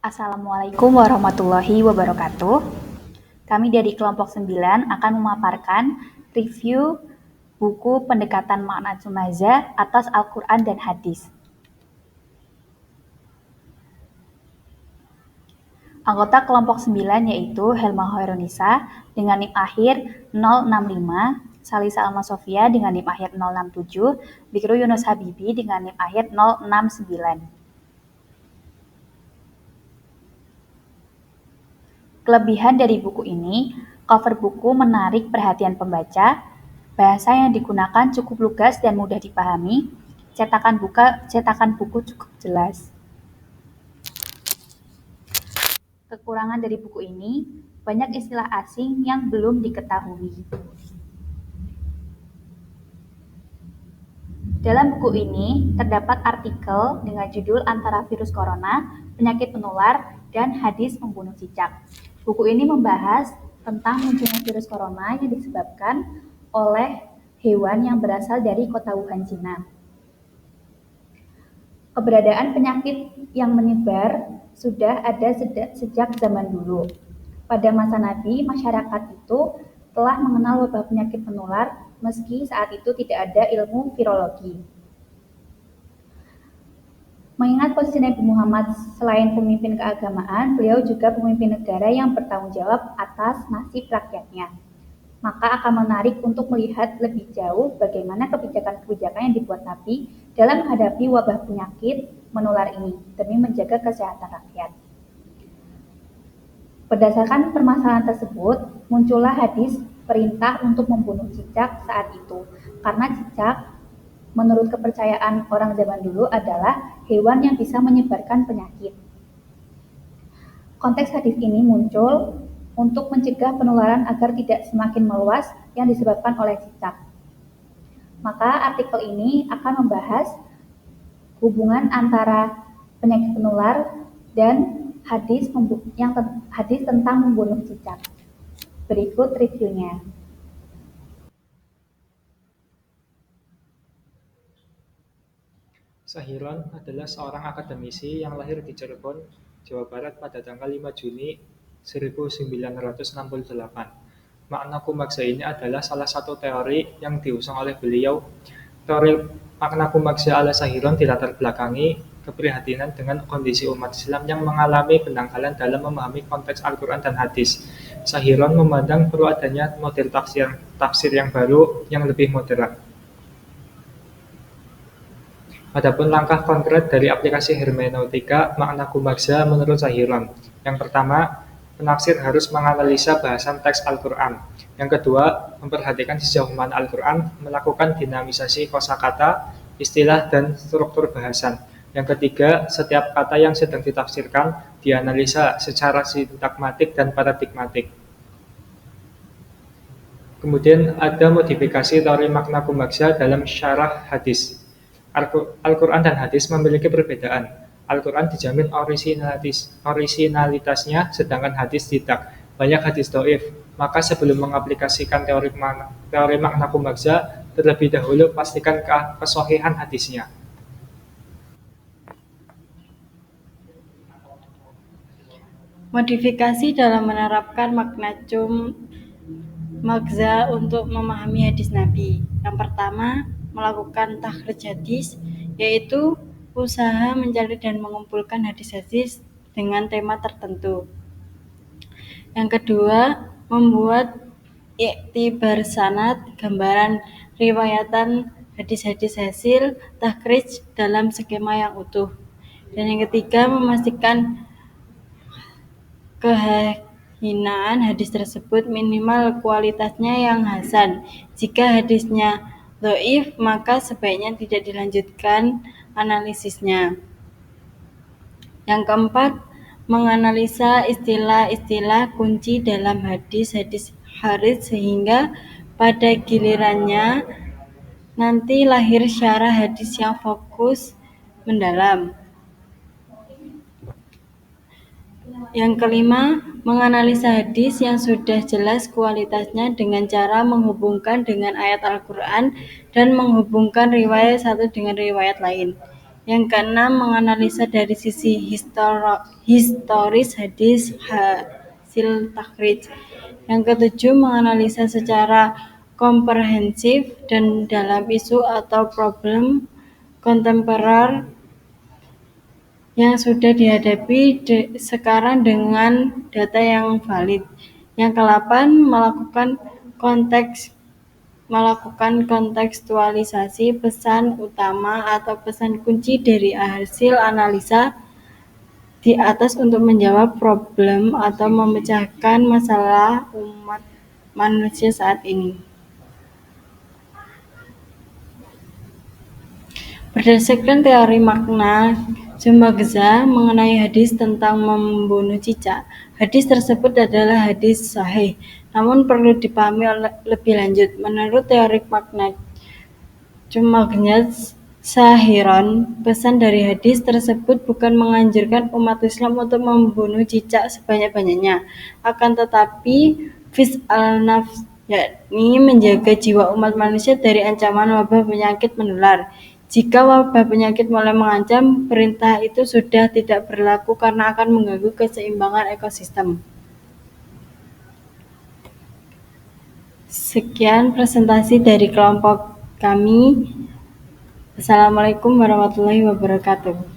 Assalamualaikum warahmatullahi wabarakatuh. Kami dari kelompok 9 akan memaparkan review buku Pendekatan Makna Jumaza atas Al-Quran dan Hadis. Anggota kelompok 9 yaitu Helma Hoirunisa dengan NIM akhir 065, Salisa Alma Sofia dengan NIM akhir 067, Bikru Yunus Habibi dengan NIM akhir 069. Kelebihan dari buku ini, cover buku menarik perhatian pembaca, bahasa yang digunakan cukup lugas dan mudah dipahami, cetakan buku cukup jelas. Kekurangan dari buku ini, banyak istilah asing yang belum diketahui. Dalam buku ini, terdapat artikel dengan judul Antara Virus Corona, Penyakit Menular, dan Hadis Membunuh Cicak. Buku ini membahas tentang munculnya virus corona yang disebabkan oleh hewan yang berasal dari kota Wuhan, Cina. Keberadaan penyakit yang menyebar sudah ada sejak zaman dulu. Pada masa Nabi, masyarakat itu telah mengenal wabah penyakit menular meski saat itu tidak ada ilmu virologi. Mengingat posisi Nabi Muhammad selain pemimpin keagamaan, beliau juga pemimpin negara yang bertanggung jawab atas nasib rakyatnya. Maka akan menarik untuk melihat lebih jauh bagaimana kebijakan-kebijakan yang dibuat Nabi dalam menghadapi wabah penyakit menular ini demi menjaga kesehatan rakyat. Berdasarkan permasalahan tersebut, muncullah hadis perintah untuk membunuh cicak saat itu, karena cicak menurut kepercayaan orang zaman dulu adalah hewan yang bisa menyebarkan penyakit. Konteks hadis ini muncul untuk mencegah penularan agar tidak semakin meluas yang disebabkan oleh cicak. Maka artikel ini akan membahas hubungan antara penyakit menular dan hadis tentang membunuh cicak. Berikut reviewnya. Sahiron adalah seorang akademisi yang lahir di Cirebon, Jawa Barat pada tanggal 5 Juni 1968. Makna kumaksa ini adalah salah satu teori yang diusung oleh beliau. Teori makna kumaksa ala Sahiron dilatar belakangi keprihatinan dengan kondisi umat Islam yang mengalami pendangkalan dalam memahami konteks Al-Quran dan hadis. Sahiron memandang perlu adanya model tafsir yang baru yang lebih moderat. Adapun langkah konkret dari aplikasi hermeneutika makna kumaksa menurut Sahiron. Yang pertama, penafsir harus menganalisa bahasan teks Al-Quran. Yang kedua, memperhatikan sejauh mana Al-Quran melakukan dinamisasi kosakata, istilah, dan struktur bahasan. Yang ketiga, setiap kata yang sedang ditafsirkan dianalisa secara sintagmatik dan paradigmatik. Kemudian ada modifikasi teori makna kumaksa dalam syarah hadis. Al-Quran dan hadis memiliki perbedaan. Al-Quran dijamin orisinalitasnya, sedangkan hadis tidak. Banyak hadis dhaif. Maka sebelum mengaplikasikan teori makna kumaksa, terlebih dahulu pastikan kesohihan hadisnya. Modifikasi dalam menerapkan makna makza untuk memahami hadis Nabi. Yang pertama, melakukan takhrij hadis, yaitu usaha mencari dan mengumpulkan hadis-hadis dengan tema tertentu. Yang kedua, membuat iktibar sanad, gambaran riwayatan hadis-hadis hasil takhrij dalam skema yang utuh. Dan yang ketiga, memastikan kehinaan hadis tersebut minimal kualitasnya yang hasan. Jika hadisnya dhaif, maka sebaiknya tidak dilanjutkan analisisnya. Yang keempat, menganalisa istilah-istilah kunci dalam hadis-hadis harits sehingga pada gilirannya nanti lahir syarah hadis yang fokus mendalam. Yang kelima, menganalisa hadis yang sudah jelas kualitasnya dengan cara menghubungkan dengan ayat Al-Quran dan menghubungkan riwayat satu dengan riwayat lain. Yang keenam, menganalisa dari sisi historis hadis hasil takhrij. Yang ketujuh, menganalisa secara komprehensif dan dalam isu atau problem kontemporer yang sudah dihadapi sekarang dengan data yang valid. Yang ke-8, melakukan kontekstualisasi pesan utama atau pesan kunci dari hasil analisa di atas untuk menjawab problem atau memecahkan masalah umat manusia saat ini. Berdasarkan teori makna Zumagza mengenai hadis tentang membunuh cicak, hadis tersebut adalah hadis sahih, namun perlu dipahami lebih lanjut. Menurut teori makna Zumagza Sahiron, pesan dari hadis tersebut bukan menganjurkan umat Islam untuk membunuh cicak sebanyak-banyaknya, akan tetapi fis al-nafs, yakni menjaga jiwa umat manusia dari ancaman wabah penyakit menular. Jika wabah penyakit mulai mengancam, perintah itu sudah tidak berlaku karena akan mengganggu keseimbangan ekosistem. Sekian presentasi dari kelompok kami. Assalamualaikum warahmatullahi wabarakatuh.